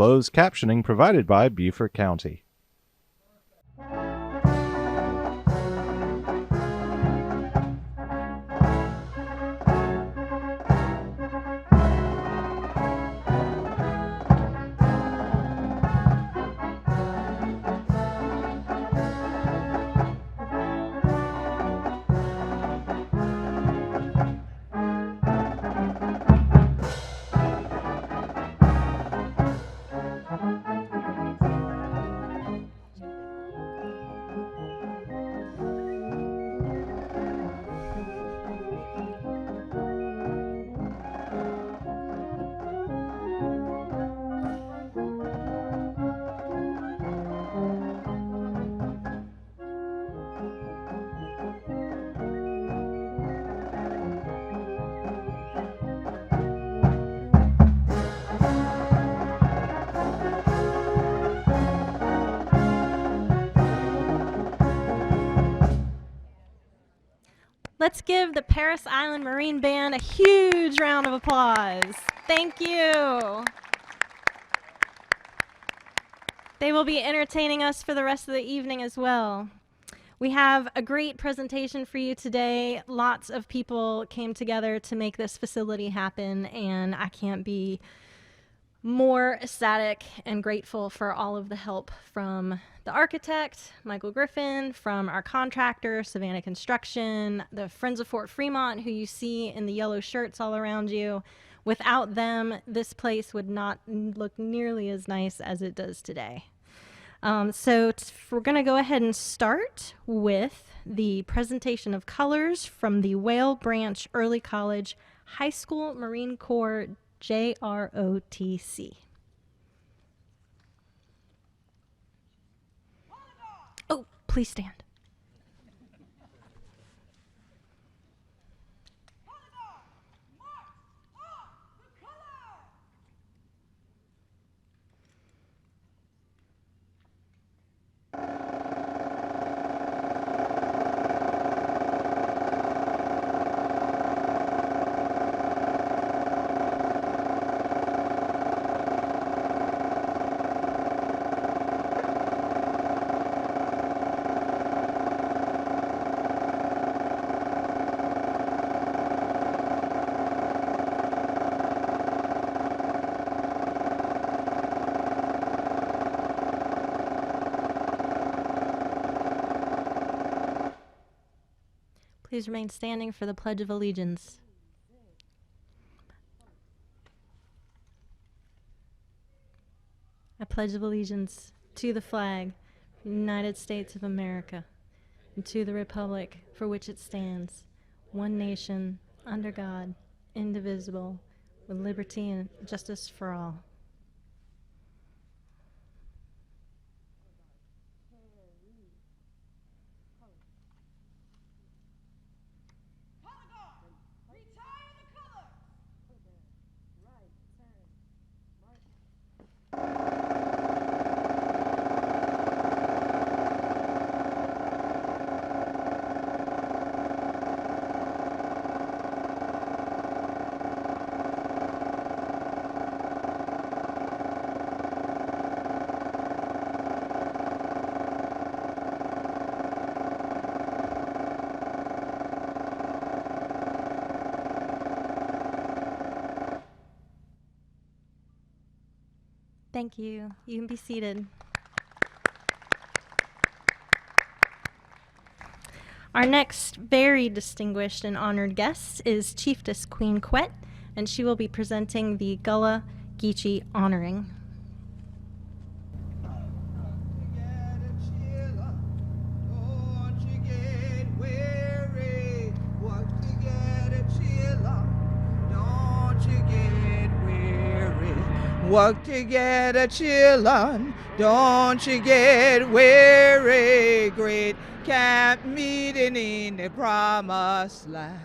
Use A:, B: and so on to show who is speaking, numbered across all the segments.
A: closed captioning provided by Beaufort County.
B: Let's give the Parris Island Marine Band a huge round of applause. Thank you. They will be entertaining us for the rest of the evening as well. We have a great presentation for you today. Lots of people came together to make this facility happen, and I can't be more ecstatic and grateful for all of the help from the architect, Michael Griffin, from our contractor, Savannah Construction, the Friends of Fort Fremont, who you see in the yellow shirts all around you. Without them, this place would not look nearly as nice as it does today. We're going to go ahead and start with the presentation of colors from the Whale Branch Early College High School Marine Corps JROTC. Oh, please stand. Please remain standing for the Pledge of Allegiance. I pledge allegiance to the flag of the United States of America and to the republic for which it stands, one nation, under God, indivisible, with liberty and justice for all. Thank you. You can be seated. Our next very distinguished and honored guest is Chieftais Queen Quet, and she will be presenting the Gullah Geechee honoring.
C: Work together, children, don't you get weary. Great camp meeting in the promised land.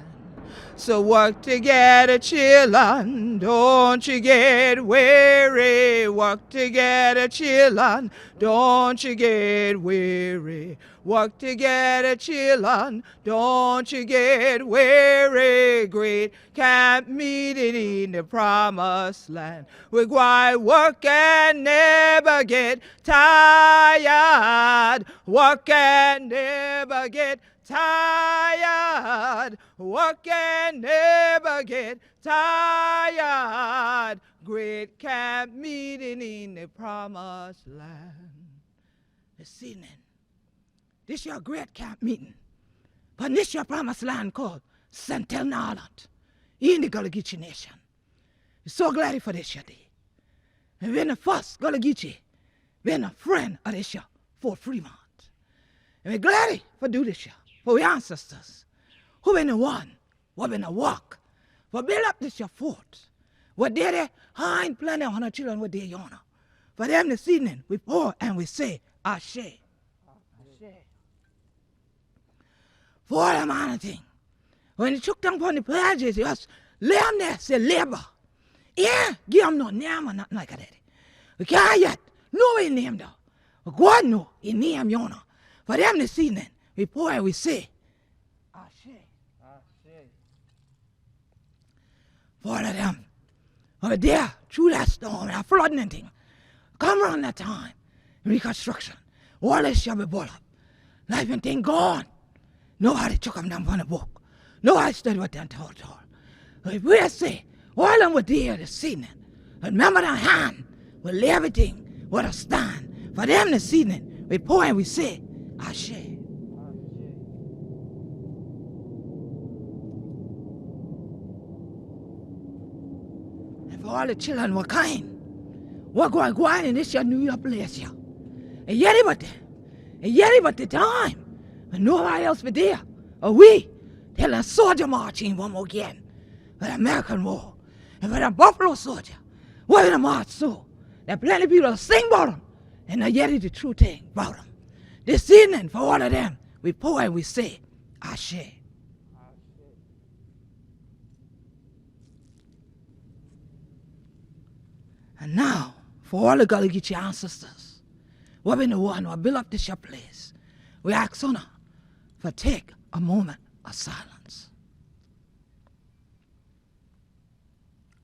C: So work together, children, don't you get weary. Work together, children, don't you get weary. Work together, children, don't you get weary. Great camp meeting in the promised land. We're going to work and never get tired. Work and never get tired. Work and never get tired. Great camp meeting in the promised land. This evening, this your great camp meeting. But this your promised land called St. Helena Island in the Gullah Geechee Nation. We're so glad for this your day. And we're the first Gullah Geechee, we're a friend of this your Fort Fremont. And we're glad for do this your for our ancestors who been the one, who been the walk, for build up this your fort. What did they hind plenty on our children what they honor. For them this evening we pour and we say, Ashe. For them on thing. When he took down upon the pledges, he was lay on there, say labor. Yeah, give them no name or nothing like that. We can't yet know his name though. But God know his name yonder. For them this evening, we pour and we say, Ashe. Ashe. For all of them, over there, through that storm, that flooding and thing, come around that time, reconstruction, all this shall be brought up. Life and thing gone. Nobody took them down from the book. Nobody studied what they told. If we say, all of them were there this evening, remember the hand will lay everything with a stand. For them this evening, we pour and we say, Ashe. And for all the children were kind, we're going in this your New York place here. And yet but the time, when nobody else was there, or we tell a soldier marching one more again, for the American War, and for the Buffalo soldier, where the march so, that plenty of people sing about them, and not yet the true thing about them. This evening, for all of them, we pour and we say, Ashe. And now, for all the Gullah Geechee ancestors, who been the one who built up this your place, we ask honor for take a moment of silence.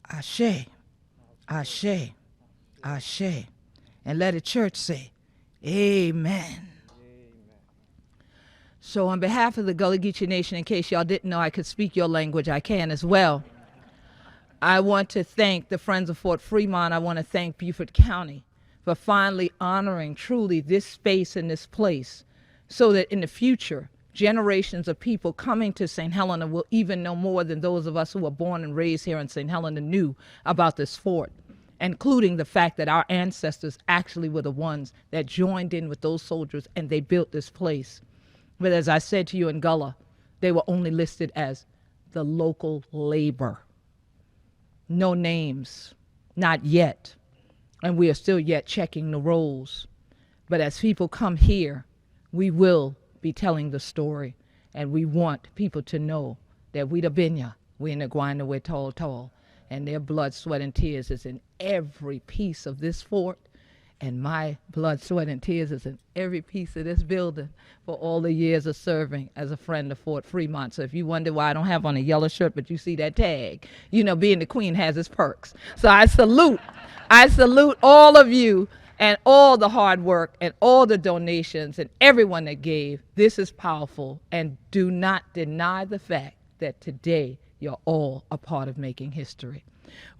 C: Ashe, Ashe, Ashe. And let the church say, Amen. So on behalf of the Gullah Geechee Nation, in case y'all didn't know I could speak your language, I can as well. I want to thank the Friends of Fort Fremont. I want to thank Beaufort County for finally honoring truly this space and this place so that in the future, generations of people coming to St. Helena will even know more than those of us who were born and raised here in St. Helena knew about this fort, including the fact that our ancestors actually were the ones that joined in with those soldiers and they built this place. But as I said to you in Gullah, they were only listed as the local labor. No names, not yet. And we are still yet checking the rolls. But as people come here, we will be telling the story. And we want people to know that we the Binya, we in the Guayna, we're tall. And their blood, sweat, and tears is in every piece of this fort. And my blood, sweat, and tears is in every piece of this building for all the years of serving as a friend of Fort Fremont. So if you wonder why I don't have on a yellow shirt, but you see that tag, you know, being the queen has its perks. So I salute all of you and all the hard work and all the donations and everyone that gave. This is powerful, and do not deny the fact that today you're all a part of making history.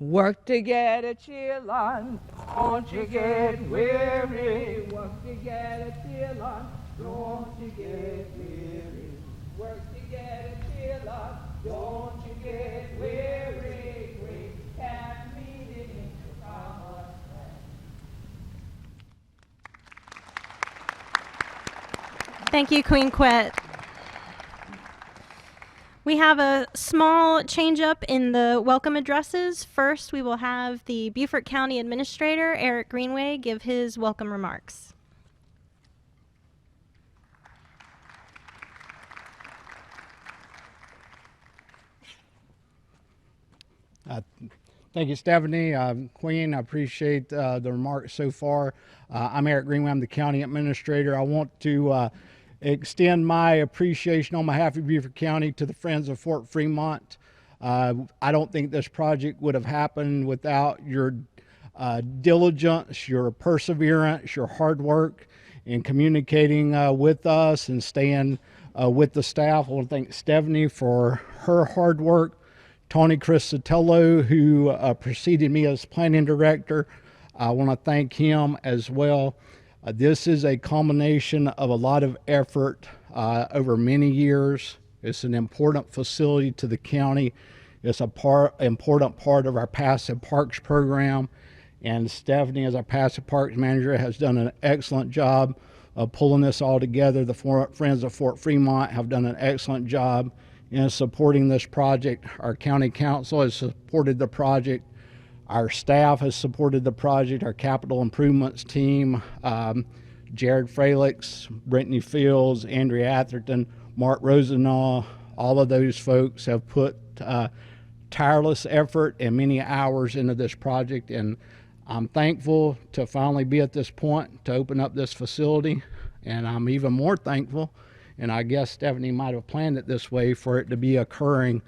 C: Work together, children, don't you get weary. Work together, children, don't you get weary. Work together, children, don't you get weary. Great camp meeting in the promised land.
B: Thank you, Queen Quet. We have a small change up in the welcome addresses. First, we will have the Beaufort County Administrator, Eric Greenway, give his welcome remarks.
D: Thank you, Stephanie. Queen, I appreciate the remarks so far. I'm Eric Greenway. I'm the county administrator. I want to extend my appreciation on behalf of Beaufort County to the Friends of Fort Fremont. I don't think this project would have happened without your diligence, your perseverance, your hard work in communicating with us and staying with the staff. I want to thank Stephanie for her hard work. Tony Crisatello, who preceded me as planning director, I want to thank him as well. This is a culmination of a lot of effort over many years. It's an important facility to the county. It's a important part of our passive parks program. And Stephanie, as our passive parks manager, has done an excellent job of pulling this all together. The Friends of Fort Fremont have done an excellent job in supporting this project. Our county council has supported the project. Our staff has supported the project. Our capital improvements team, Jared Fralix, Brittany Fields, Andrea Atherton, Mark Rosenau, all of those folks have put tireless effort and many hours into this project. And I'm thankful to finally be at this point to open up this facility. And I'm even more thankful, and I guess Stephanie might have planned it this way, for it to be occurring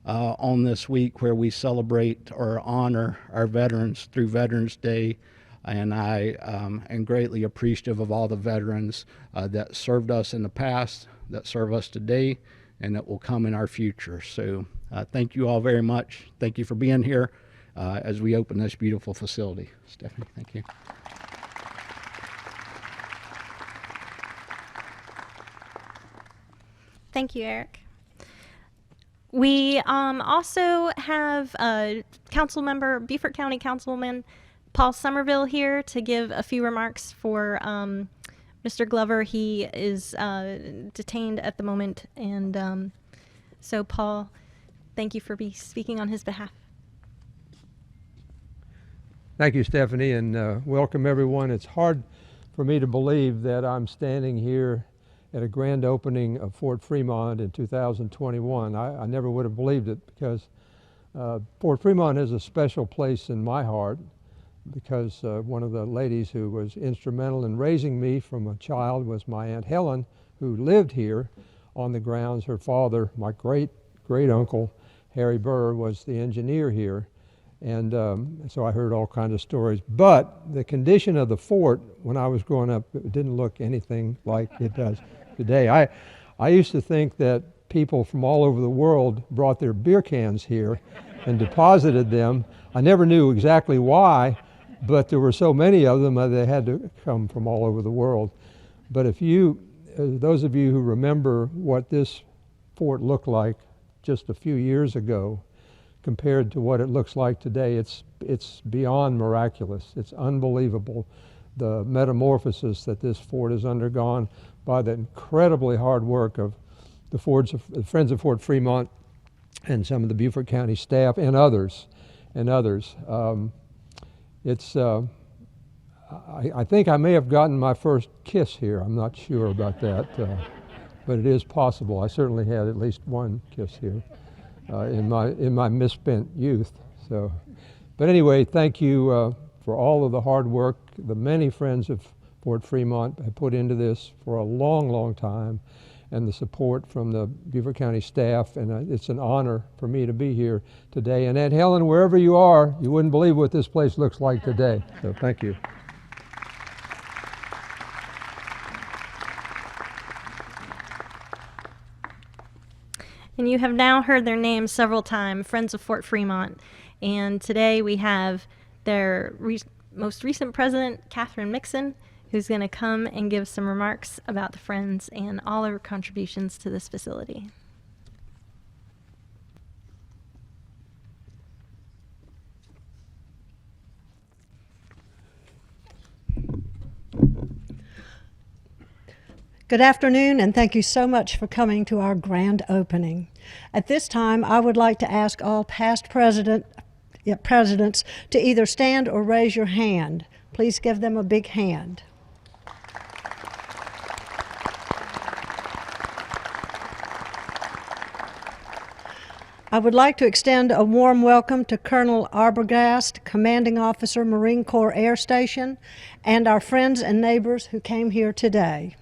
D: on this week where we celebrate or honor our veterans through Veterans Day. And I am greatly appreciative of all the veterans that served us in the past, that serve us today, and that will come in our future. So thank you all very much. Thank you for being here as we open this beautiful facility. Stephanie, thank you.
B: Thank you, Eric. We also have Beaufort County Councilman Paul Somerville here to give a few remarks for Mr. Glover. He is detained at the moment, and so Paul, thank you for speaking on his behalf.
E: Thank you, Stephanie, and welcome everyone. It's hard for me to believe that I'm standing here at a grand opening of Fort Fremont in 2021. I never would have believed it, because Fort Fremont has a special place in my heart, because one of the ladies who was instrumental in raising me from a child was my Aunt Helen, who lived here on the grounds. Her father, my great uncle, Harry Burr, was the engineer here. And so I heard all kinds of stories. But the condition of the fort when I was growing up, it didn't look anything like it does today. I used to think that people from all over the world brought their beer cans here and deposited them. I never knew exactly why, but there were so many of them they had to come from all over the world. But if you, those of you who remember what this fort looked like just a few years ago, compared to what it looks like today, it's beyond miraculous. It's unbelievable, the metamorphosis that this fort has undergone by the incredibly hard work of the Friends of Fort Fremont and some of the Beaufort County staff and others. I think I may have gotten my first kiss here. I'm not sure about that, but it is possible. I certainly had at least one kiss here. In my misspent youth. So, but anyway, thank you for all of the hard work the many Friends of Fort Fremont have put into this for a long, long time, and the support from the Beaufort County staff. And it's an honor for me to be here today. And Aunt Helen, wherever you are, you wouldn't believe what this place looks like today. So thank you.
B: And you have now heard their names several times, Friends of Fort Fremont. And today we have their most recent president, Katherine Mixon, who's going to come and give some remarks about the Friends and all their contributions to this facility.
F: Good afternoon, and thank you so much for coming to our grand opening. At this time, I would like to ask all past presidents to either stand or raise your hand. Please give them a big hand. I would like to extend a warm welcome to Colonel Arbogast, Commanding Officer, Marine Corps Air Station, and our friends and neighbors who came here today.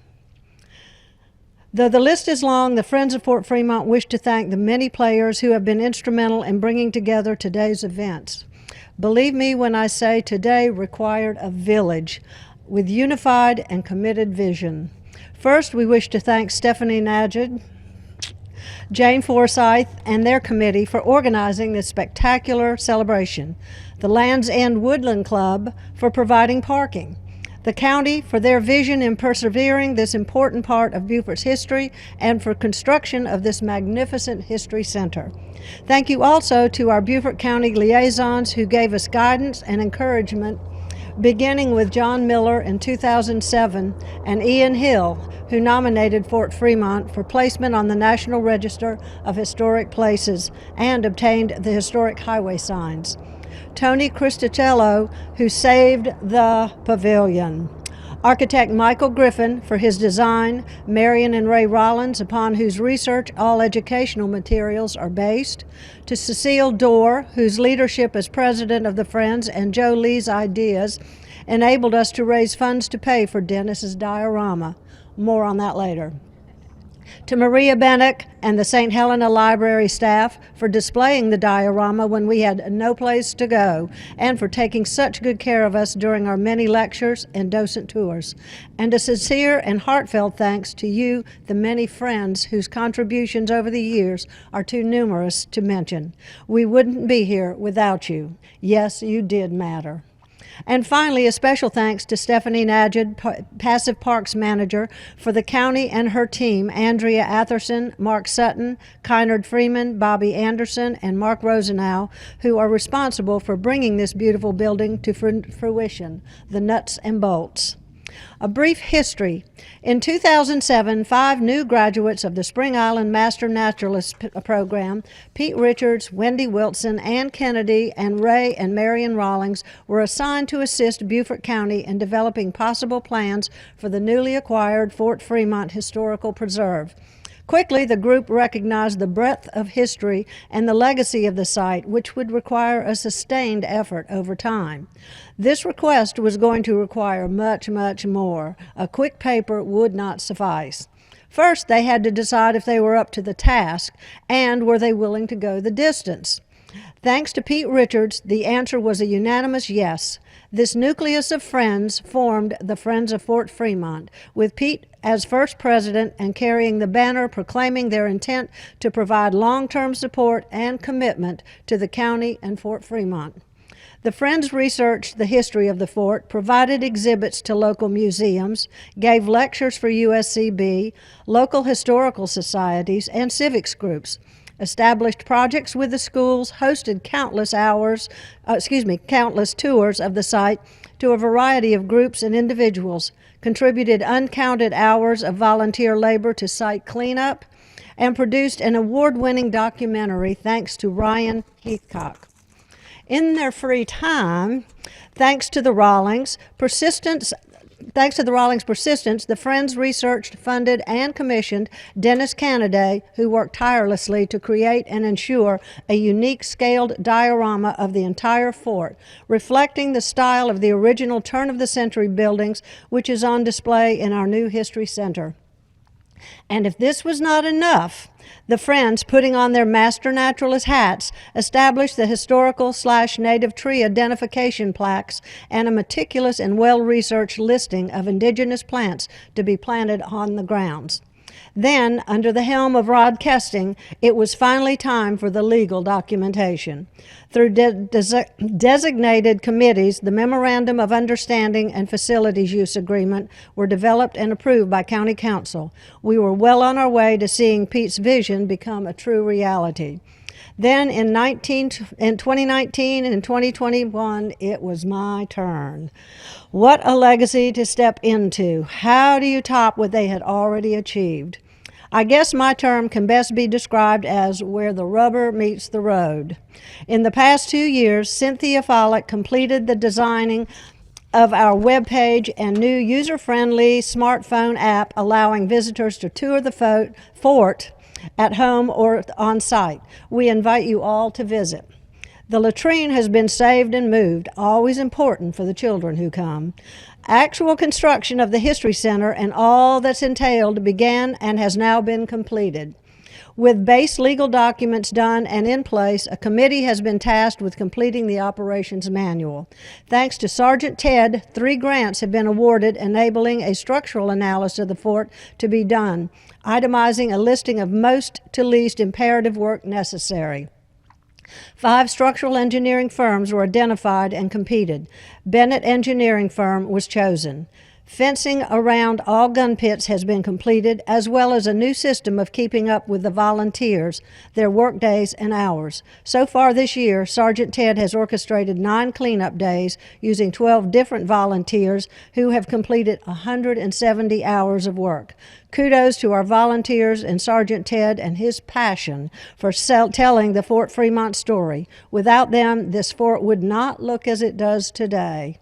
F: Though the list is long, the Friends of Fort Fremont wish to thank the many players who have been instrumental in bringing together today's events. Believe me when I say today required a village with unified and committed vision. First, we wish to thank Stephanie Najid, Jane Forsyth, and their committee for organizing this spectacular celebration, the Land's End Woodland Club for providing parking, the county for their vision in persevering this important part of Beaufort's history and for construction of this magnificent history center. Thank you also to our Beaufort County liaisons who gave us guidance and encouragement, beginning with John Miller in 2007 and Ian Hill, who nominated Fort Fremont for placement on the National Register of Historic Places and obtained the historic highway signs. Tony Cristicello, who saved the pavilion. Architect Michael Griffin for his design, Marion and Ray Rawlings, upon whose research all educational materials are based, to Cecile Dorr, whose leadership as president of the Friends and Joe Lee's ideas enabled us to raise funds to pay for Dennis's diorama. More on that later. To Maria Bennick and the St. Helena Library staff for displaying the diorama when we had no place to go, and for taking such good care of us during our many lectures and docent tours. And a sincere and heartfelt thanks to you, the many friends whose contributions over the years are too numerous to mention. We wouldn't be here without you. Yes, you did matter. And finally, a special thanks to Stephanie Najid, Passive Parks Manager for the county, and her team, Andrea Atherson, Mark Sutton, Kynard Freeman, Bobby Anderson, and Mark Rosenau, who are responsible for bringing this beautiful building to fruition, the nuts and bolts. A brief history. In 2007, 5 new graduates of the Spring Island Master Naturalist Program, Pete Richards, Wendy Wilson, Ann Kennedy, and Ray and Marion Rawlings, were assigned to assist Beaufort County in developing possible plans for the newly acquired Fort Fremont Historical Preserve. Quickly, the group recognized the breadth of history and the legacy of the site, which would require a sustained effort over time. This request was going to require much, much more. A quick paper would not suffice. First, they had to decide if they were up to the task and were they willing to go the distance. Thanks to Pete Richards, the answer was a unanimous yes. This nucleus of friends formed the Friends of Fort Fremont, with Pete as first president and carrying the banner proclaiming their intent to provide long-term support and commitment to the county and Fort Fremont. The Friends researched the history of the fort, provided exhibits to local museums, gave lectures for USCB, local historical societies, and civics groups, established projects with the schools, hosted countless tours of the site to a variety of groups and individuals, contributed uncounted hours of volunteer labor to site cleanup, and produced an award-winning documentary thanks to Ryan Heathcock. In their free time, thanks to the Rawlings' persistence, the Friends researched, funded, and commissioned Dennis Canaday, who worked tirelessly to create and ensure a unique scaled diorama of the entire fort, reflecting the style of the original turn-of-the-century buildings, which is on display in our new History Center. And if this was not enough, the Friends, putting on their master naturalist hats, established the historical/native tree identification plaques and a meticulous and well-researched listing of indigenous plants to be planted on the grounds. Then, under the helm of Rod Kesting, it was finally time for the legal documentation. Through designated committees, the Memorandum of Understanding and Facilities Use Agreement were developed and approved by County Council. We were well on our way to seeing Pete's vision become a true reality. Then in 2019 and in 2021, it was my turn. What a legacy to step into. How do you top what they had already achieved? I guess my term can best be described as where the rubber meets the road. In the past 2 years, Cynthia Follick completed the designing of our webpage and new user-friendly smartphone app allowing visitors to tour the fort at home or on site. We invite you all to visit. The latrine has been saved and moved, always important for the children who come. Actual construction of the History Center and all that's entailed began and has now been completed. With base legal documents done and in place, a committee has been tasked with completing the operations manual. Thanks to Sergeant Ted, 3 grants have been awarded, enabling a structural analysis of the fort to be done, itemizing a listing of most to least imperative work necessary. 5 structural engineering firms were identified and competed. Bennett Engineering Firm was chosen. Fencing around all gun pits has been completed, as well as a new system of keeping up with the volunteers, their work days and hours. So far this year, Sergeant Ted has orchestrated 9 cleanup days using 12 different volunteers who have completed 170 hours of work. Kudos to our volunteers and Sergeant Ted and his passion for telling the Fort Fremont story. Without them, this fort would not look as it does today.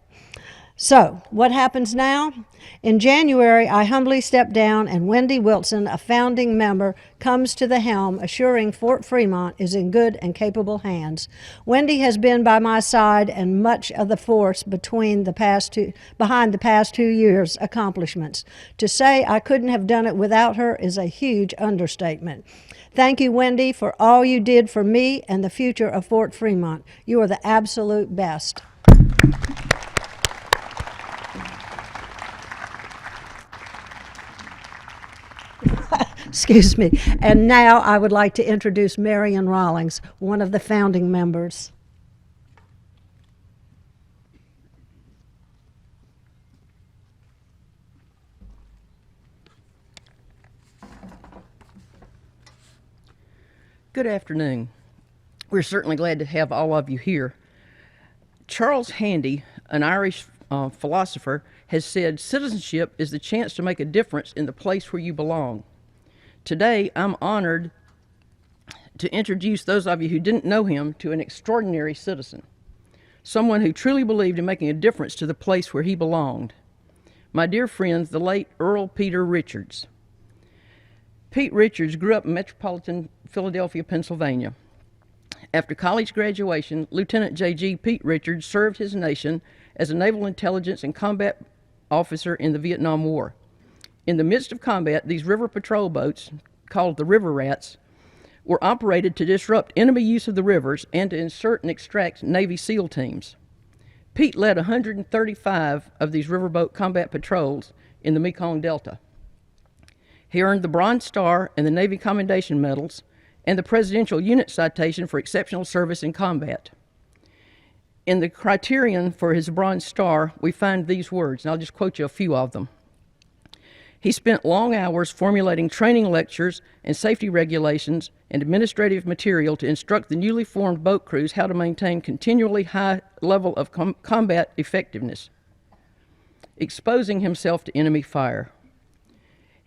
F: So, what happens now? In January, I humbly step down and Wendy Wilson, a founding member, comes to the helm, assuring Fort Fremont is in good and capable hands. Wendy has been by my side and much of the force behind the past 2 years' accomplishments. To say I couldn't have done it without her is a huge understatement. Thank you, Wendy, for all you did for me and the future of Fort Fremont. You are the absolute best. Excuse me. And now I would like to introduce Marion Rawlings, one of the founding members.
G: Good afternoon. We're certainly glad to have all of you here. Charles Handy, an Irish philosopher, has said, "Citizenship is the chance to make a difference in the place where you belong." Today, I'm honored to introduce those of you who didn't know him to an extraordinary citizen, someone who truly believed in making a difference to the place where he belonged. My dear friend, the late Earl Peter Richards. Pete Richards grew up in metropolitan Philadelphia, Pennsylvania. After college graduation, Lieutenant J.G. Pete Richards served his nation as a naval intelligence and combat officer in the Vietnam War. In the midst of combat, these river patrol boats, called the River Rats, were operated to disrupt enemy use of the rivers and to insert and extract Navy SEAL teams. Pete led 135 of these riverboat combat patrols in the Mekong Delta. He earned the Bronze Star and the Navy Commendation Medals and the Presidential Unit Citation for exceptional service in combat. In the criterion for his Bronze Star, we find these words, and I'll just quote you a few of them. He spent long hours formulating training lectures and safety regulations and administrative material to instruct the newly formed boat crews how to maintain continually high level of combat effectiveness, exposing himself to enemy fire.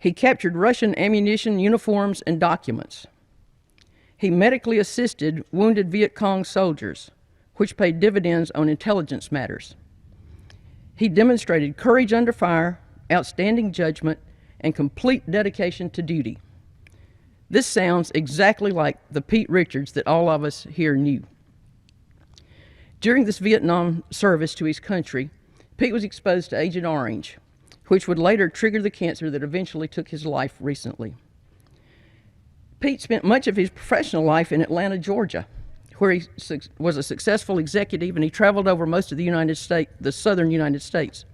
G: He captured Russian ammunition, uniforms, and documents. He medically assisted wounded Viet Cong soldiers, which paid dividends on intelligence matters. He demonstrated courage under fire, outstanding judgment, and complete dedication to duty. This sounds exactly like the Pete Richards that all of us here knew. During this Vietnam service to his country, Pete was exposed to Agent Orange, which would later trigger the cancer that eventually took his life recently. Pete spent much of his professional life in Atlanta, Georgia, where he was a successful executive, and he traveled over most of the southern United States.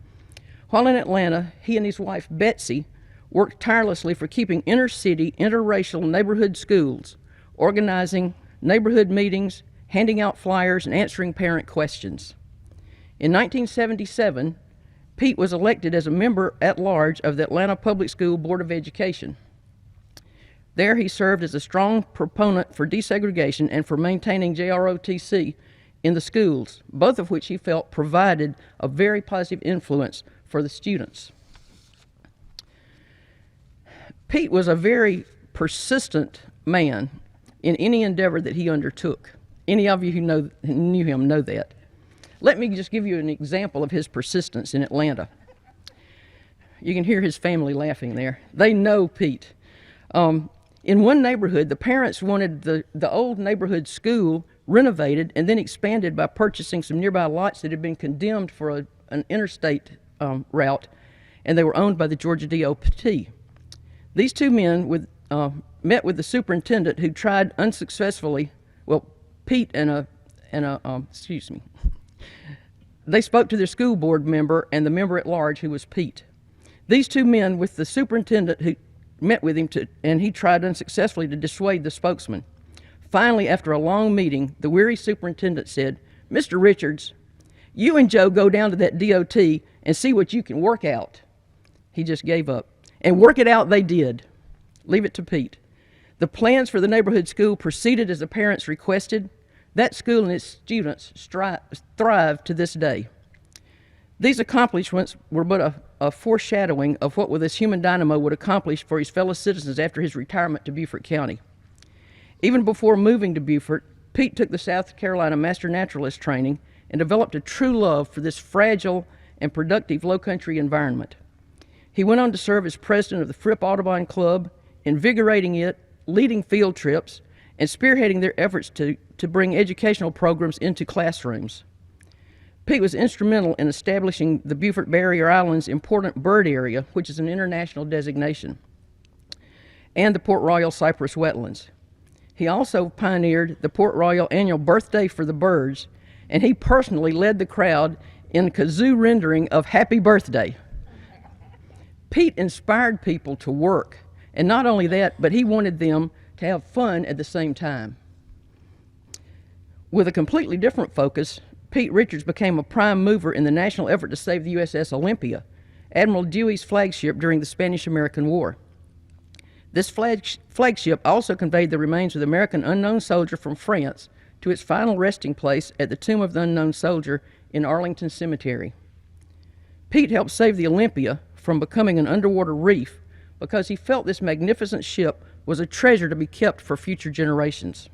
G: While in Atlanta, he and his wife, Betsy, worked tirelessly for keeping inner-city, interracial neighborhood schools, organizing neighborhood meetings, handing out flyers, and answering parent questions. In 1977, Pete was elected as a member at large of the Atlanta Public School Board of Education. There he served as a strong proponent for desegregation and for maintaining JROTC in the schools, both of which he felt provided a very positive influence for the students. Pete was a very persistent man in any endeavor that he undertook. Any of you who knew him know that. Let me just give you an example of his persistence in Atlanta. You can hear his family laughing there. They know Pete. In one neighborhood, the parents wanted the old neighborhood school renovated and then expanded by purchasing some nearby lots that had been condemned for an interstate route, and they were owned by the Georgia DOT. These two men met with the superintendent, who tried unsuccessfully. Well, Pete they spoke to their school board member and the member at large, who was Pete. These two men with the superintendent, who met with him, and he tried unsuccessfully to dissuade the spokesman. Finally, after a long meeting, the weary superintendent said, "Mr. Richards, you and Joe go down to that DOT and see what you can work out." He just gave up. And work it out they did. Leave it to Pete. The plans for the neighborhood school proceeded as the parents requested. That school and its students thrive to this day. These accomplishments were but a foreshadowing of what this human dynamo would accomplish for his fellow citizens after his retirement to Beaufort County. Even before moving to Beaufort, Pete took the South Carolina Master Naturalist training and developed a true love for this fragile and productive low-country environment. He went on to serve as president of the Fripp Audubon Club, invigorating it, leading field trips, and spearheading their efforts to bring educational programs into classrooms. Pete was instrumental in establishing the Beaufort Barrier Islands Important Bird Area, which is an international designation, and the Port Royal Cypress Wetlands. He also pioneered the Port Royal Annual Birthday for the Birds, and he personally led the crowd in a kazoo rendering of Happy Birthday. Pete inspired people to work, and not only that, but he wanted them to have fun at the same time. With a completely different focus, Pete Richards became a prime mover in the national effort to save the USS Olympia, Admiral Dewey's flagship during the Spanish-American War. This flagship also conveyed the remains of the American unknown soldier from France to its final resting place at the Tomb of the Unknown Soldier in Arlington Cemetery. Pete helped save the Olympia from becoming an underwater reef because he felt this magnificent ship was a treasure to be kept for future generations.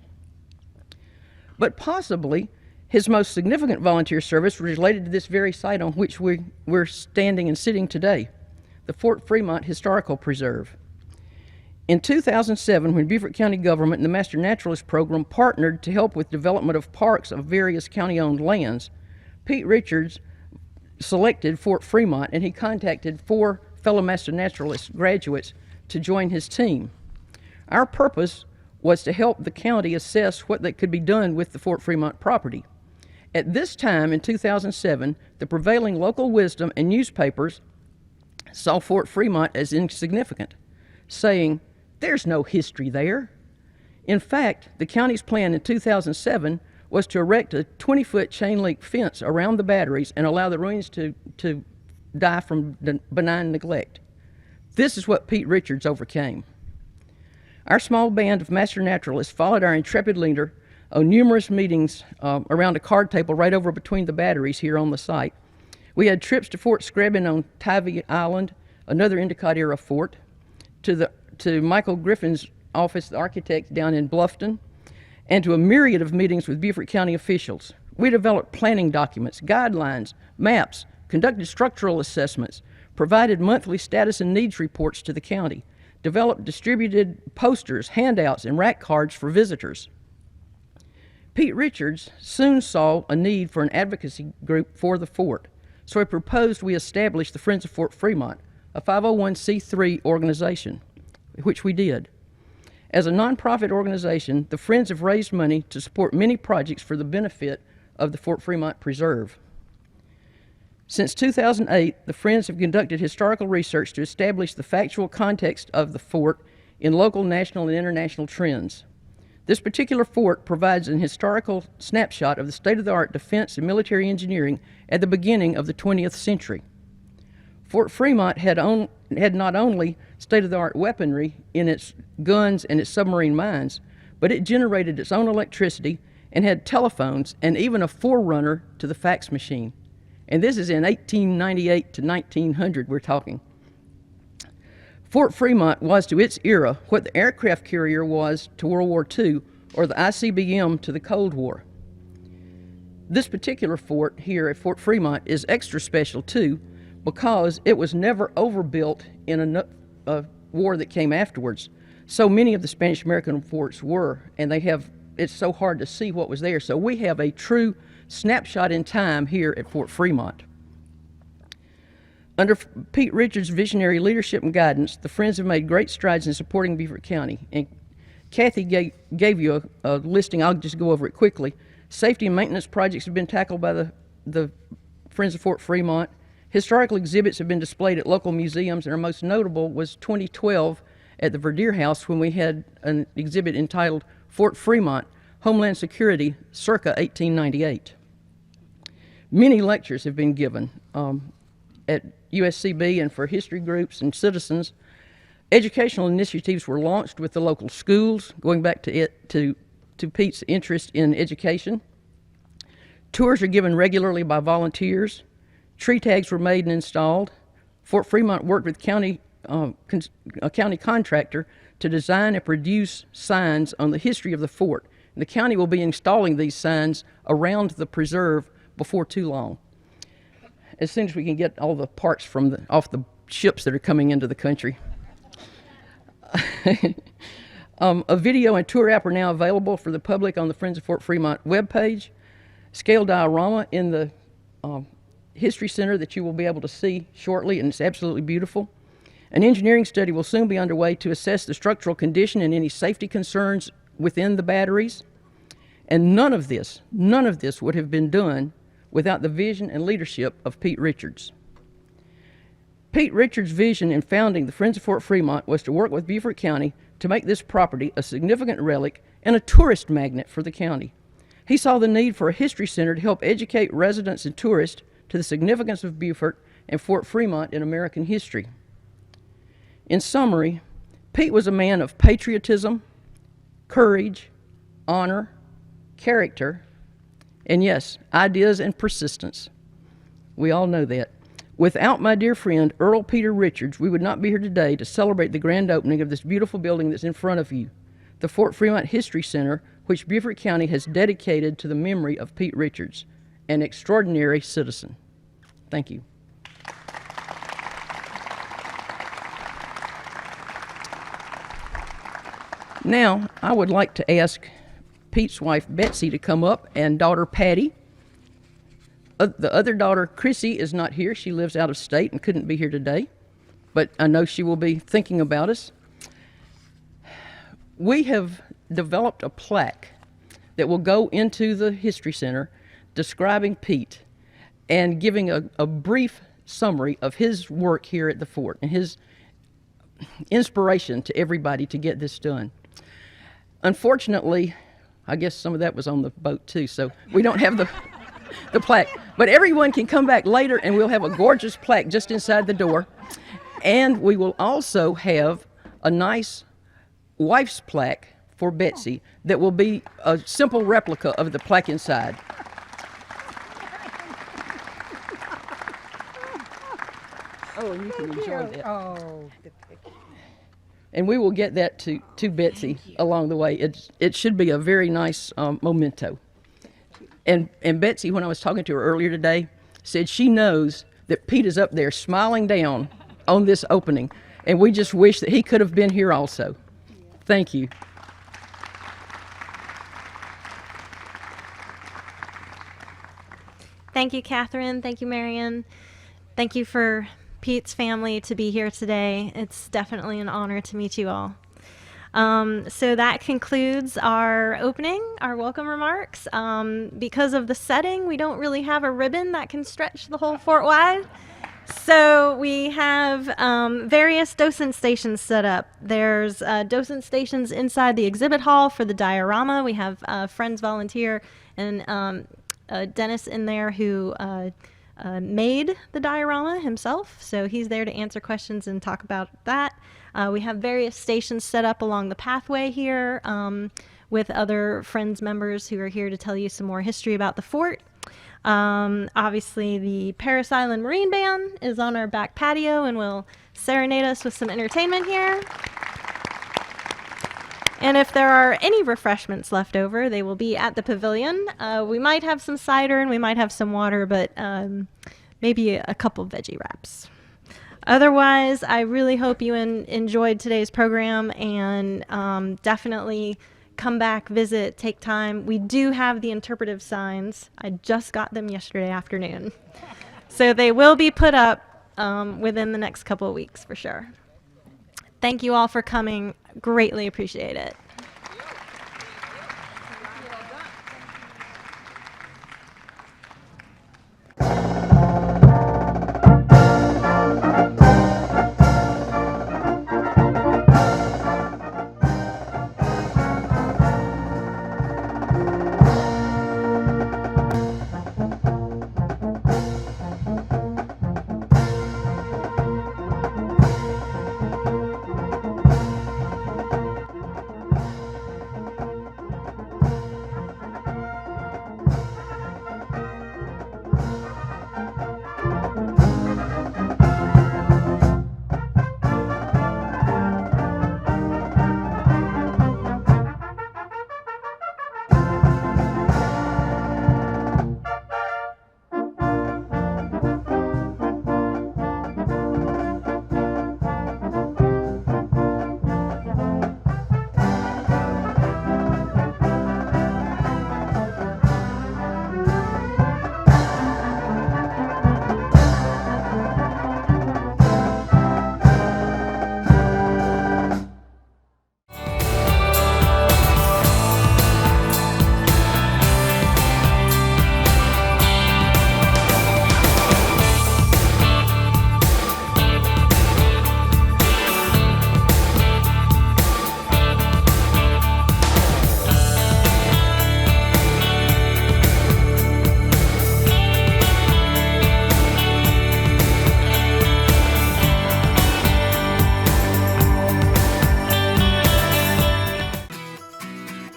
G: But possibly his most significant volunteer service was related to this very site on which we're standing and sitting today, the Fort Fremont Historical Preserve. In 2007, when Beaufort County government and the Master Naturalist Program partnered to help with development of parks of various county-owned lands, Pete Richards selected Fort Fremont, and he contacted 4 fellow Master Naturalist graduates to join his team. Our purpose was to help the county assess what could be done with the Fort Fremont property. At this time, in 2007, the prevailing local wisdom and newspapers saw Fort Fremont as insignificant, saying, "There's no history there." In fact, the county's plan in 2007 was to erect a 20-foot chain link fence around the batteries and allow the ruins to die from benign neglect. This is what Pete Richards overcame. Our small band of master naturalists followed our intrepid leader on numerous meetings around a card table right over between the batteries here on the site. We had trips to Fort Screbbin on Tivy Island, another Endicott-era fort, to Michael Griffin's office, the architect, down in Bluffton, and to a myriad of meetings with Beaufort County officials. We developed planning documents, guidelines, maps, conducted structural assessments, provided monthly status and needs reports to the county, developed distributed posters, handouts, and rack cards for visitors. Pete Richards soon saw a need for an advocacy group for the fort, so he proposed we establish the Friends of Fort Fremont, a 501c3 organization, which we did. As a nonprofit organization, the Friends have raised money to support many projects for the benefit of the Fort Fremont Preserve. Since 2008, the Friends have conducted historical research to establish the factual context of the fort in local, national, and international trends. This particular fort provides an historical snapshot of the state-of-the-art defense and military engineering at the beginning of the 20th century. Fort Fremont had not only state-of-the-art weaponry in its guns and its submarine mines, but it generated its own electricity and had telephones and even a forerunner to the fax machine. And this is in 1898 to 1900 we're talking. Fort Fremont was to its era what the aircraft carrier was to World War II or the ICBM to the Cold War. This particular fort here at Fort Fremont is extra special too because it was never overbuilt in a war that came afterwards. so many of the Spanish American forts were, and it's so hard to see what was there. So we have a true snapshot in time here at Fort Fremont. Under Pete Richards' visionary leadership and guidance, the Friends have made great strides in supporting Beaufort County. And Kathy gave you a listing. I'll just go over it quickly. Safety and maintenance projects have been tackled by the Friends of Fort Fremont. Historical exhibits have been displayed at local museums, and our most notable was 2012 at the Verdier House when we had an exhibit entitled Fort Fremont, Homeland Security, circa 1898. Many lectures have been given at USCB and for history groups and citizens. Educational initiatives were launched with the local schools, going back to Pete's interest in education. Tours are given regularly by volunteers. Tree tags were made and installed. Fort Fremont worked with a county contractor to design and produce signs on the history of the fort. The county will be installing these signs around the preserve before too long, as soon as we can get all the parts off the ships that are coming into the country. A video and tour app are now available for the public on the Friends of Fort Fremont webpage. Scale diorama in the History Center that you will be able to see shortly, and it's absolutely beautiful. An engineering study will soon be underway to assess the structural condition and any safety concerns within the batteries. And none of this would have been done without the vision and leadership of Pete Richards. Pete Richards' vision in founding the Friends of Fort Fremont was to work with Beaufort County to make this property a significant relic and a tourist magnet for the county. He saw the need for a history center to help educate residents and tourists to the significance of Beaufort and Fort Fremont in American history. In summary, Pete was a man of patriotism, courage, honor, character, and yes, ideas and persistence. We all know that. Without my dear friend Earl Peter Richards, we would not be here today to celebrate the grand opening of this beautiful building that's in front of you, the Fort Fremont History Center, which Beaufort County has dedicated to the memory of Pete Richards, an extraordinary citizen. Thank you. Now, I would like to ask Pete's wife, Betsy, to come up, and daughter, Patty. The other daughter, Chrissy, is not here. She lives out of state and couldn't be here today, but I know she will be thinking about us. We have developed a plaque that will go into the History Center describing Pete and giving a brief summary of his work here at the fort and his inspiration to everybody to get this done. Unfortunately, I guess some of that was on the boat too, so we don't have the plaque. But everyone can come back later and we'll have a gorgeous plaque just inside the door. And we will also have a nice wife's plaque for Betsy that will be a simple replica of the plaque inside. Oh, and you can enjoy that.
C: Oh,
G: And we will get that to Betsy along the way. It should be a very nice memento. And Betsy, when I was talking to her earlier today, said she knows that Pete is up there smiling down on this opening, and we just wish that he could have been here also. Thank you.
B: Thank you, Katherine. Thank you, Marion. Thank you for Pete's family to be here today. It's definitely an honor to meet you all. So that concludes our opening, our welcome remarks. Because of the setting, we don't really have a ribbon that can stretch the whole fort wide. So we have various docent stations set up. There's docent stations inside the exhibit hall for the diorama. We have Friends volunteer and Dennis in there who made the diorama himself, so he's there to answer questions and talk about that. We have various stations set up along the pathway here with other Friends members who are here to tell you some more history about the fort. Obviously, the Parris Island Marine Band is on our back patio and will serenade us with some entertainment here. And if there are any refreshments left over, they will be at the pavilion. We might have some cider and we might have some water, but maybe a couple veggie wraps. Otherwise, I really hope you enjoyed today's program, and definitely come back, visit, take time. We do have the interpretive signs. I just got them yesterday afternoon. So they will be put up within the next couple of weeks for sure. Thank you all for coming. Greatly appreciate it.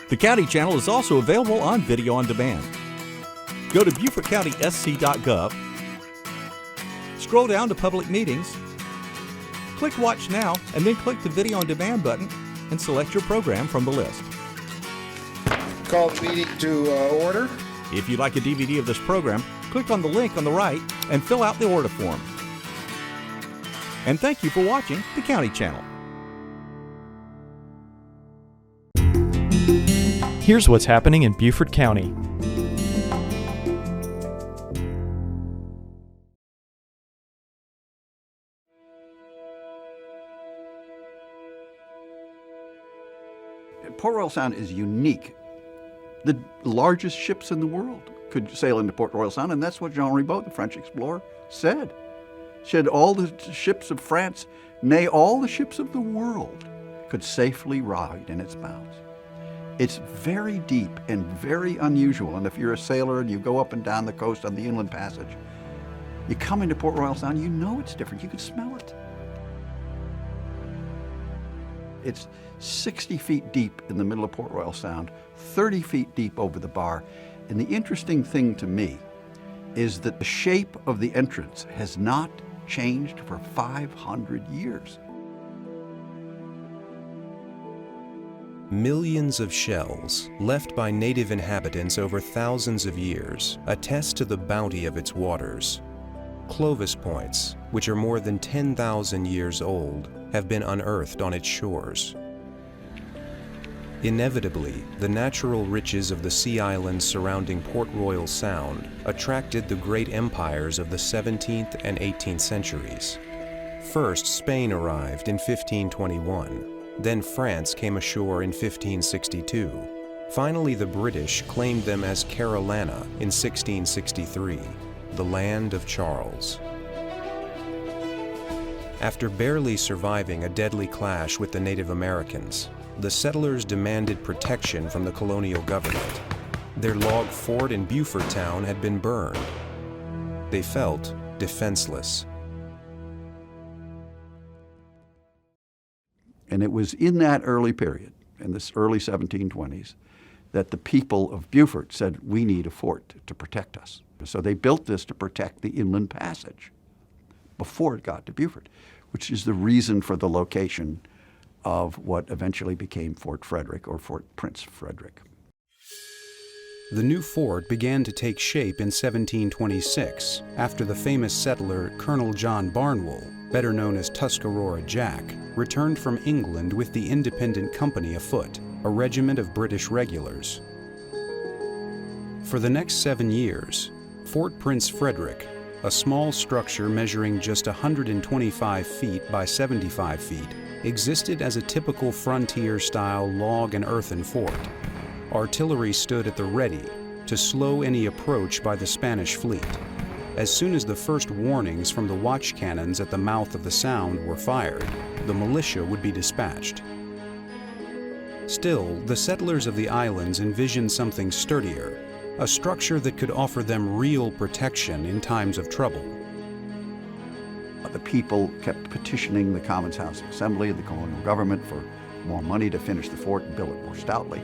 H: The County Channel is also available on video on demand. Go to BeaufortCountySC.gov, scroll down to Public Meetings, click Watch Now, and then click the Video on Demand button and select your program from the list.
I: Call the meeting to order.
H: If you'd like a DVD of this program, click on the link on the right and fill out the order form. And thank you for watching the County Channel.
A: Here's what's happening in Beaufort County.
J: Port Royal Sound is unique. The largest ships in the world could sail into Port Royal Sound, and that's what Jean Ribaut, the French explorer, said. Said all the ships of France, nay, all the ships of the world, could safely ride in its bows. It's very deep and very unusual, and if you're a sailor and you go up and down the coast on the Inland Passage, you come into Port Royal Sound, you know it's different, you can smell it. It's 60 feet deep in the middle of Port Royal Sound, 30 feet deep over the bar, and the interesting thing to me is that the shape of the entrance has not changed for 500 years.
K: Millions of shells, left by native inhabitants over thousands of years, attest to the bounty of its waters. Clovis points, which are more than 10,000 years old, have been unearthed on its shores. Inevitably, the natural riches of the sea islands surrounding Port Royal Sound attracted the great empires of the 17th and 18th centuries. First, Spain arrived in 1521. Then France came ashore in 1562. Finally, the British claimed them as Carolina in 1663, the land of Charles. After barely surviving a deadly clash with the Native Americans, the settlers demanded protection from the colonial government. Their log fort in Beaufort town had been burned. They felt defenseless.
J: And it was in that early period, in this early 1720s, that the people of Beaufort said, we need a fort to protect us. So they built this to protect the Inland Passage before it got to Beaufort, which is the reason for the location of what eventually became Fort Frederick or Fort Prince Frederick.
K: The new fort began to take shape in 1726 after the famous settler Colonel John Barnwell, better known as Tuscarora Jack, returned from England with the Independent Company afoot, a regiment of British regulars. For the next 7 years, Fort Prince Frederick, a small structure measuring just 125 feet by 75 feet, existed as a typical frontier-style log and earthen fort. Artillery stood at the ready to slow any approach by the Spanish fleet. As soon as the first warnings from the watch cannons at the mouth of the Sound were fired, the militia would be dispatched. Still, the settlers of the islands envisioned something sturdier, a structure that could offer them real protection in times of trouble.
J: The people kept petitioning the Commons House Assembly and the colonial government for more money to finish the fort and build it more stoutly.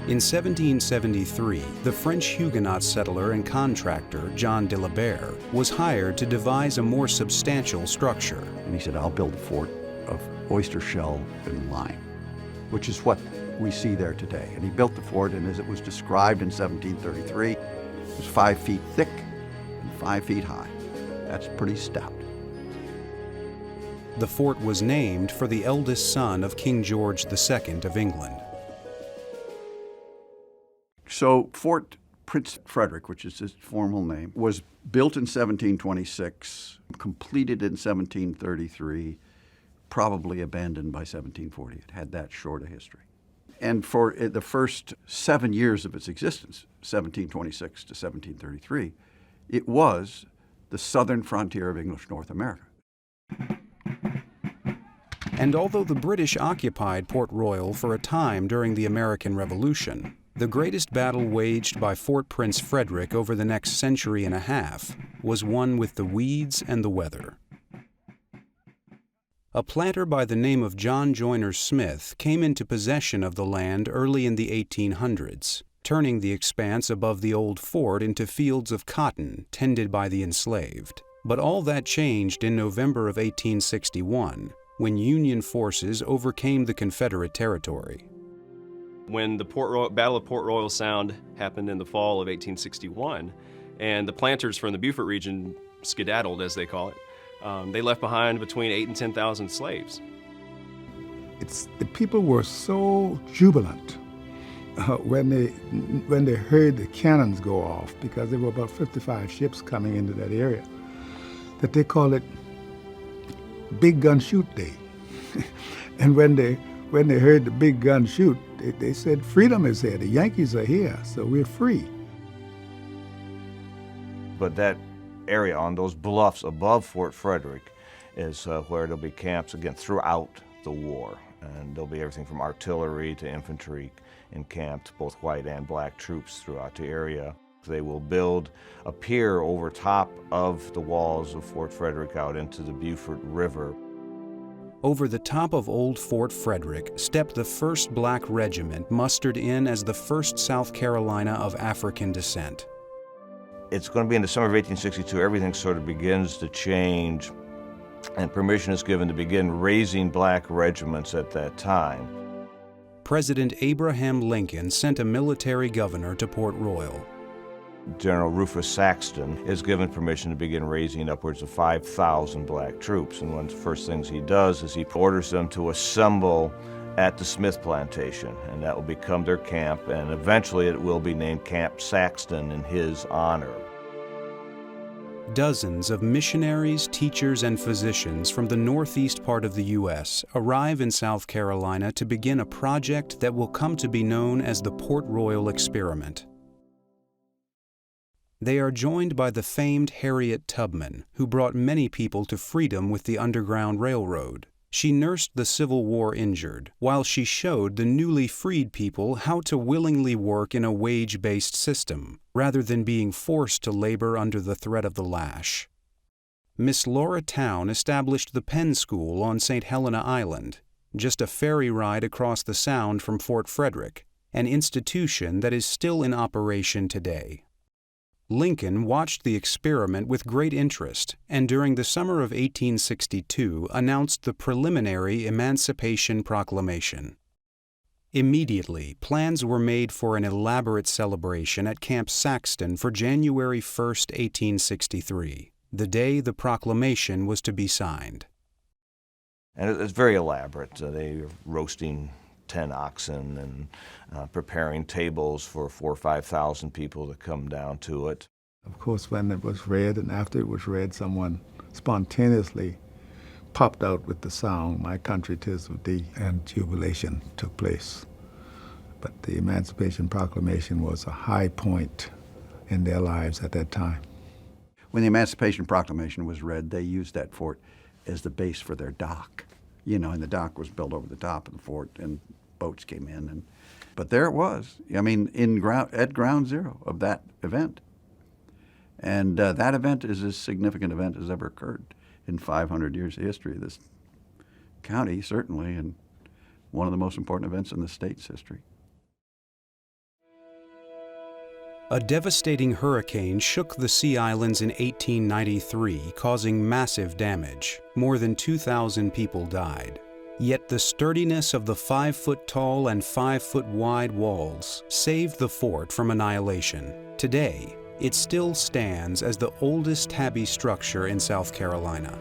K: In 1773, the French Huguenot settler and contractor John de la Barre was hired to devise a more substantial structure.
J: And he said, I'll build a fort of oyster shell and lime, which is what we see there today. And he built the fort, and as it was described in 1733, it was 5 feet thick and 5 feet high. That's pretty stout.
K: The fort was named for the eldest son of King George II of England.
J: So Fort Prince Frederick, which is his formal name, was built in 1726, completed in 1733, probably abandoned by 1740. It had that short a history. And for the first 7 years of its existence, 1726 to 1733, it was the southern frontier of English North America.
K: And although the British occupied Port Royal for a time during the American Revolution, the greatest battle waged by Fort Prince Frederick over the next century and a half was one with the weeds and the weather. A planter by the name of John Joyner Smith came into possession of the land early in the 1800s, turning the expanse above the old fort into fields of cotton tended by the enslaved. But all that changed in November of 1861, when Union forces overcame the Confederate territory.
L: When the Battle of Port Royal Sound happened in the fall of 1861, and the planters from the Beaufort region skedaddled, as they call it, they left behind between 8,000 and 10,000 slaves.
M: The people were so jubilant when they heard the cannons go off, because there were about 55 ships coming into that area, that they called it Big Gun Shoot Day. And when they heard the big gun shoot, they said, freedom is here, the Yankees are here, so we're free.
N: But that area on those bluffs above Fort Frederick is where there'll be camps, again, throughout the war. And there'll be everything from artillery to infantry encamped, both white and black troops throughout the area. They will build a pier over top of the walls of Fort Frederick out into the Beaufort River.
K: Over the top of Old Fort Frederick stepped the 1st Black Regiment, mustered in as the 1st South Carolina of African descent.
N: It's going to be in the summer of 1862, everything sort of begins to change, and permission is given to begin raising black regiments at that time.
K: President Abraham Lincoln sent a military governor to Port Royal.
N: General Rufus Saxton is given permission to begin raising upwards of 5,000 black troops. And one of the first things he does is he orders them to assemble at the Smith Plantation, and that will become their camp, and eventually it will be named Camp Saxton in his honor.
K: Dozens of missionaries, teachers, and physicians from the northeast part of the U.S. arrive in South Carolina to begin a project that will come to be known as the Port Royal Experiment. They are joined by the famed Harriet Tubman, who brought many people to freedom with the Underground Railroad. She nursed the Civil War injured, while she showed the newly freed people how to willingly work in a wage-based system, rather than being forced to labor under the threat of the lash. Miss Laura Town established the Penn School on St. Helena Island, just a ferry ride across the Sound from Fort Frederick, an institution that is still in operation today. Lincoln watched the experiment with great interest, and during the summer of 1862 announced the preliminary Emancipation Proclamation. Immediately, plans were made for an elaborate celebration at Camp Saxton for January 1st, 1863, the day the proclamation was to be signed.
N: And it's very elaborate. They were roasting 10 oxen and preparing tables for 4,000 or 5,000 people to come down to it.
M: Of course, when it was read and after it was read, someone spontaneously popped out with the song, "My Country 'Tis of Thee," and jubilation took place. But the Emancipation Proclamation was a high point in their lives at that time.
J: When the Emancipation Proclamation was read, they used that fort as the base for their dock. You know, and the dock was built over the top of the fort, and boats came in. But there it was, I mean, at ground zero of that event. And that event is as significant an event as ever occurred in 500 years of history of this county, certainly, and one of the most important events in the state's history.
K: A devastating hurricane shook the Sea Islands in 1893, causing massive damage. More than 2,000 people died. Yet the sturdiness of the 5-foot-tall and 5-foot-wide walls saved the fort from annihilation. Today, it still stands as the oldest tabby structure in South Carolina.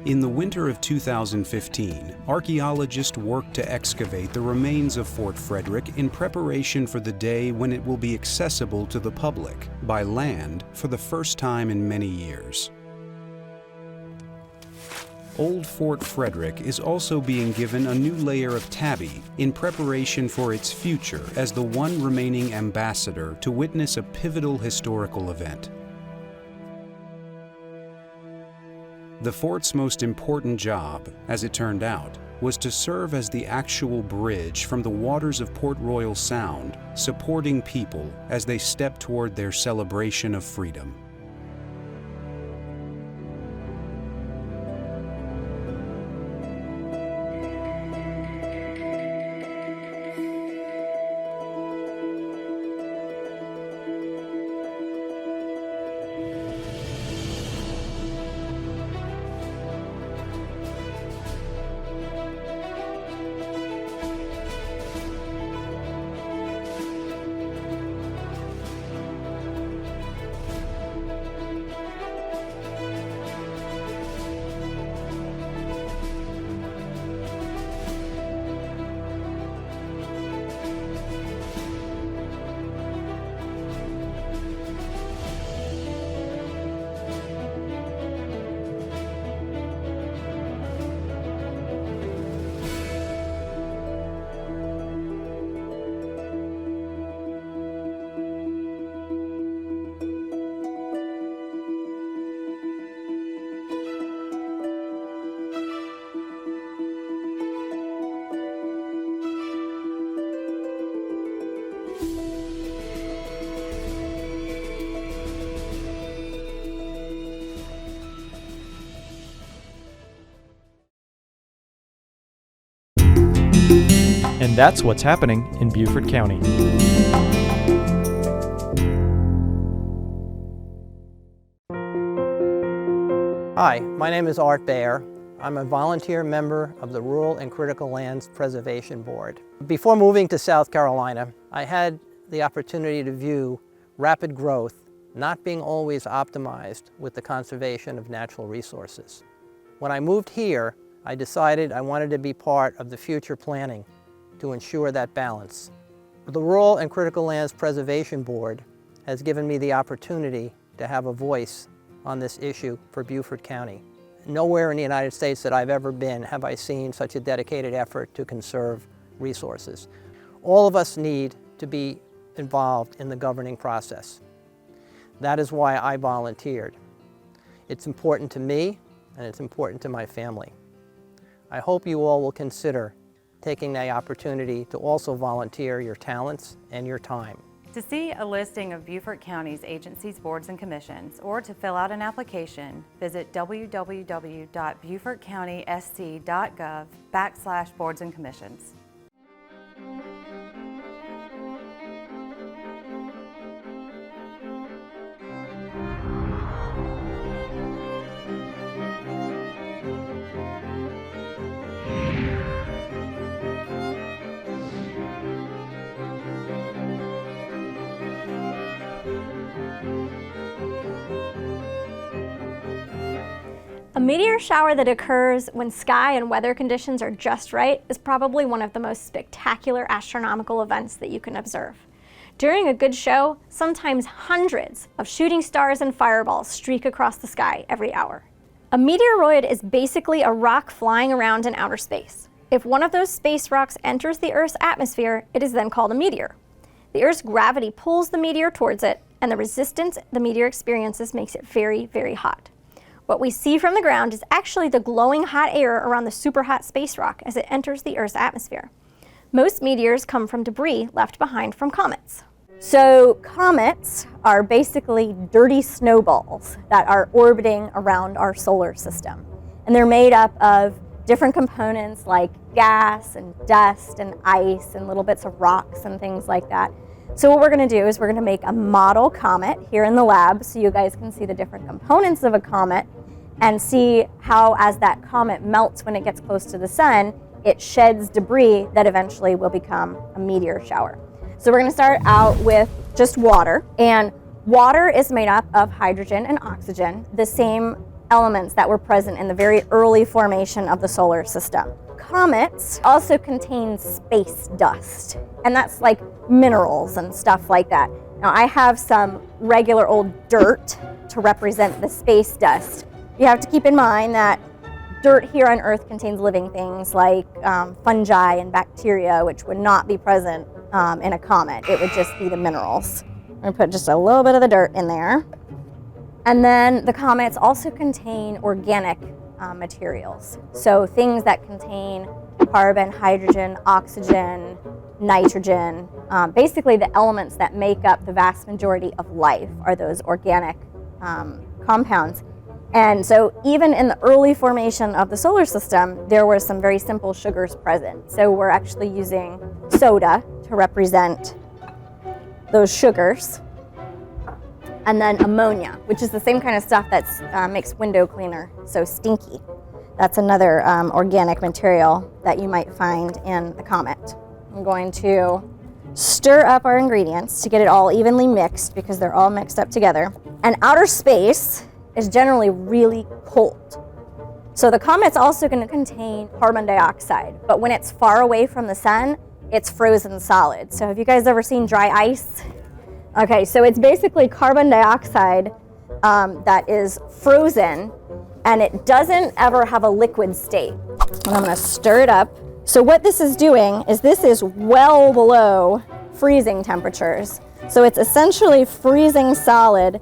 K: In the winter of 2015, archaeologists worked to excavate the remains of Fort Frederick in preparation for the day when it will be accessible to the public by land for the first time in many years. Old Fort Frederick is also being given a new layer of tabby in preparation for its future as the one remaining ambassador to witness a pivotal historical event. The fort's most important job, as it turned out, was to serve as the actual bridge from the waters of Port Royal Sound, supporting people as they stepped toward their celebration of freedom.
A: And that's what's happening in Beaufort County.
O: Hi, my name is Art Bayer. I'm a volunteer member of the Rural and Critical Lands Preservation Board. Before moving to South Carolina, I had the opportunity to view rapid growth not being always optimized with the conservation of natural resources. When I moved here, I decided I wanted to be part of the future planning to ensure that balance. The Rural and Critical Lands Preservation Board has given me the opportunity to have a voice on this issue for Beaufort County. Nowhere in the United States that I've ever been have I seen such a dedicated effort to conserve resources. All of us need to be involved in the governing process. That is why I volunteered. It's important to me and it's important to my family. I hope you all will consider taking the opportunity to also volunteer your talents and your time.
P: To see a listing of Beaufort County's agencies, boards, and commissions, or to fill out an application, visit www.beaufortcountysc.gov/boards and commissions.
Q: A meteor shower that occurs when sky and weather conditions are just right is probably one of the most spectacular astronomical events that you can observe. During a good show, sometimes hundreds of shooting stars and fireballs streak across the sky every hour. A meteoroid is basically a rock flying around in outer space. If one of those space rocks enters the Earth's atmosphere, it is then called a meteor. The Earth's gravity pulls the meteor towards it, and the resistance the meteor experiences makes it very, very hot. What we see from the ground is actually the glowing hot air around the superhot space rock as it enters the Earth's atmosphere. Most meteors come from debris left behind from comets. So comets are basically dirty snowballs that are orbiting around our solar system. And they're made up of different components like gas and dust and ice and little bits of rocks and things like that. So what we're going to do is we're going to make a model comet here in the lab so you guys can see the different components of a comet and see how, as that comet melts when it gets close to the sun, it sheds debris that eventually will become a meteor shower. So we're going to start out with just water, and water is made up of hydrogen and oxygen, the same elements that were present in the very early formation of the solar system. Comets also contain space dust, and that's like minerals and stuff like that. Now I have some regular old dirt to represent the space dust. You have to keep in mind that dirt here on Earth contains living things like fungi and bacteria, which would not be present in a comet. It would just be the minerals. I'm going to put just a little bit of the dirt in there. And then the comets also contain organic materials. So things that contain carbon, hydrogen, oxygen, nitrogen. Basically the elements that make up the vast majority of life are those organic compounds. And so even in the early formation of the solar system, there were some very simple sugars present. So we're actually using soda to represent those sugars. And then ammonia, which is the same kind of stuff that makes window cleaner so stinky. That's another organic material that you might find in the comet. I'm going to stir up our ingredients to get it all evenly mixed because they're all mixed up together. And outer space is generally really cold. So the comet's also going to contain carbon dioxide, but when it's far away from the sun, it's frozen solid. So have you guys ever seen dry ice? Okay, so it's basically carbon dioxide that is frozen, and it doesn't ever have a liquid state. And I'm going to stir it up. So what this is doing is this is well below freezing temperatures. So it's essentially freezing solid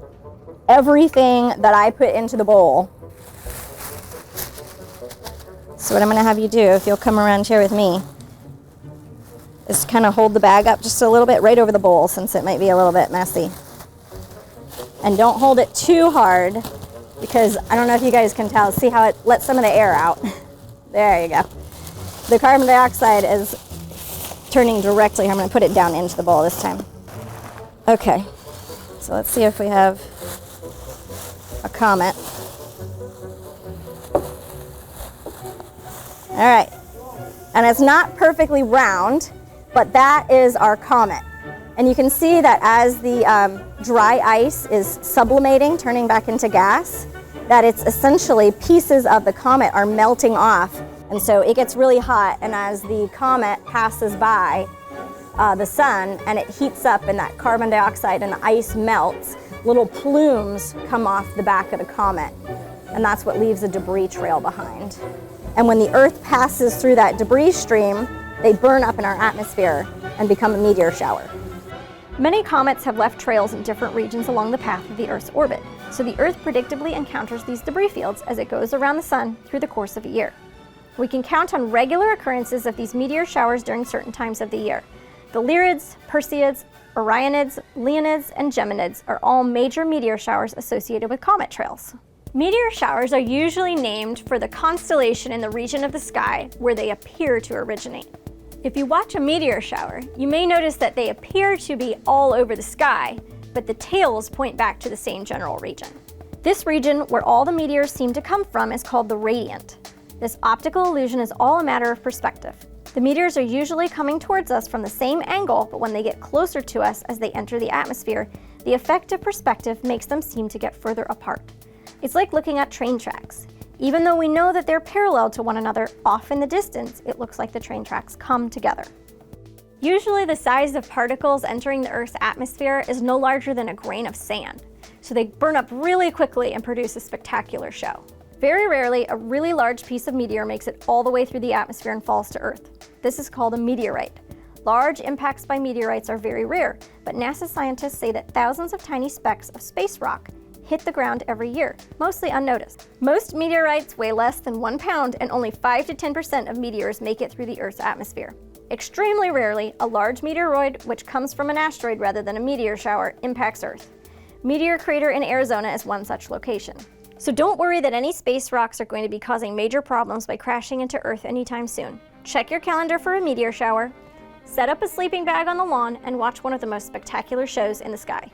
Q: everything that I put into the bowl. So what I'm going to have you do, if you'll come around here with me, is kind of hold the bag up just a little bit right over the bowl since it might be a little bit messy. And don't hold it too hard because I don't know if you guys can tell, see how it lets some of the air out. There you go. The carbon dioxide is turning directly. I'm going to put it down into the bowl this time. Okay, so let's see if we have a comet. All right, and it's not perfectly round, but that is our comet. And you can see that as the dry ice is sublimating, turning back into gas, that it's essentially pieces of the comet are melting off. And so it gets really hot, and as the comet passes by the sun and it heats up and that carbon dioxide and the ice melts, little plumes come off the back of the comet. And that's what leaves a debris trail behind. And when the Earth passes through that debris stream, they burn up in our atmosphere and become a meteor shower. Many comets have left trails in different regions along the path of the Earth's orbit, so the Earth predictably encounters these debris fields as it goes around the sun through the course of a year. We can count on regular occurrences of these meteor showers during certain times of the year. The Lyrids, Perseids, Orionids, Leonids, and Geminids are all major meteor showers associated with comet trails. Meteor showers are usually named for the constellation in the region of the sky where they appear to originate. If you watch a meteor shower, you may notice that they appear to be all over the sky, but the tails point back to the same general region. This region, where all the meteors seem to come from, is called the radiant. This optical illusion is all a matter of perspective. The meteors are usually coming towards us from the same angle, but when they get closer to us as they enter the atmosphere, the effect of perspective makes them seem to get further apart. It's like looking at train tracks. Even though we know that they're parallel to one another, off in the distance, it looks like the train tracks come together. Usually the size of particles entering the Earth's atmosphere is no larger than a grain of sand, so they burn up really quickly and produce a spectacular show. Very rarely, a really large piece of meteor makes it all the way through the atmosphere and falls to Earth. This is called a meteorite. Large impacts by meteorites are very rare, but NASA scientists say that thousands of tiny specks of space rock hit the ground every year, mostly unnoticed. Most meteorites weigh less than 1 pound, and only 5 to 10% of meteors make it through the Earth's atmosphere. Extremely rarely, a large meteoroid, which comes from an asteroid rather than a meteor shower, impacts Earth. Meteor Crater in Arizona is one such location. So don't worry that any space rocks are going to be causing major problems by crashing into Earth anytime soon. Check your calendar for a meteor shower, set up a sleeping bag on the lawn, and watch one of the most spectacular shows in the sky.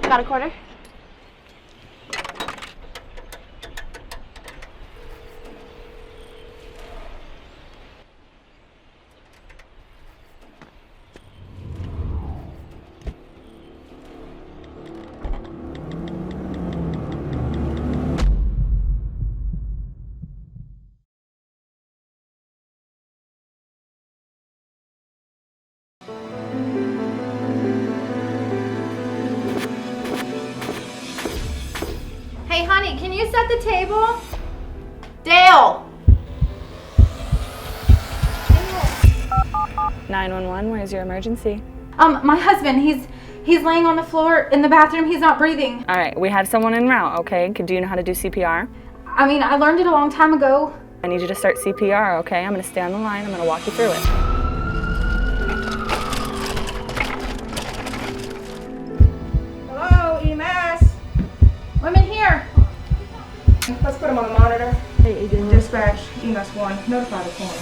R: Got a quarter?
S: Hey, honey, can you set the table? Dale!
T: 911, where's your emergency?
S: My husband, he's laying on the floor in the bathroom. He's not breathing.
T: All right, we have someone en route, okay? Do you know how to do CPR?
S: I mean, I learned it a long time ago.
T: I need you to start CPR, okay? I'm gonna stay on the line. I'm gonna walk you through it.
S: Hello, EMS. Women here.
U: Let's put him on the monitor. Hey, agent. Dispatch, EMS 1, notify the coroner.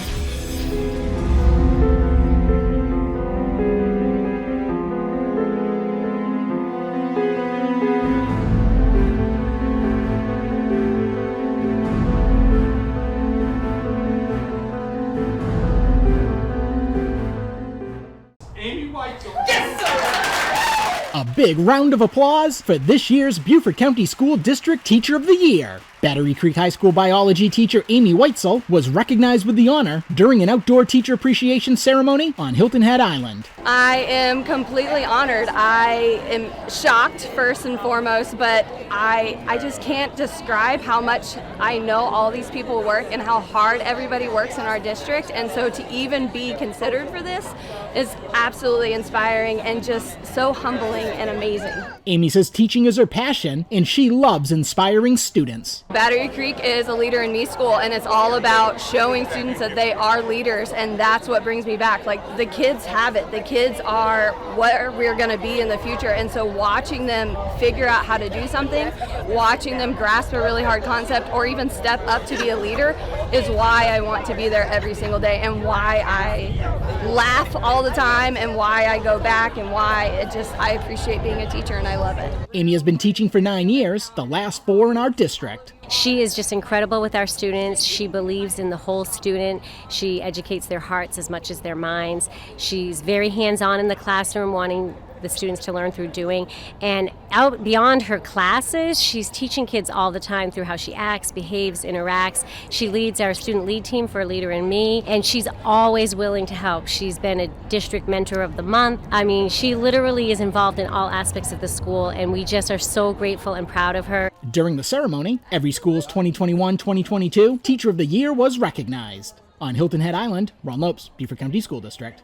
V: A big round of applause for this year's Beaufort County School District Teacher of the Year. Battery Creek High School biology teacher Amy Weitzel was recognized with the honor during an outdoor teacher appreciation ceremony on Hilton Head Island.
W: I am completely honored. I am shocked first and foremost, but I just can't describe how much I know all these people work and how hard everybody works in our district. And so to even be considered for this is absolutely inspiring and just so humbling and amazing.
V: Amy says teaching is her passion and she loves inspiring students.
W: Battery Creek is a Leader in Me school, and it's all about showing students that they are leaders, and that's what brings me back. Like, the kids have it. The kids are where we're going to be in the future, and so watching them figure out how to do something, watching them grasp a really hard concept, or even step up to be a leader is why I want to be there every single day, and why I laugh all the time, and why I go back, and why I appreciate being a teacher, and I love it.
V: Amy has been teaching for 9 years, the last 4 in our district.
X: She is just incredible with our students. She believes in the whole student. She educates their hearts as much as their minds. She's very hands-on in the classroom, wanting the students to learn through doing. And out beyond her classes, she's teaching kids all the time through how she acts, behaves, interacts. She leads our student lead team for Leader in Me, and she's always willing to help. She's been a district mentor of the month. I mean, she literally is involved in all aspects of the school, and we just are so grateful and proud of her.
V: During the ceremony, every school's 2021-2022 Teacher of the Year was recognized. On Hilton Head Island, Ron Lopes, Beaufort County School District.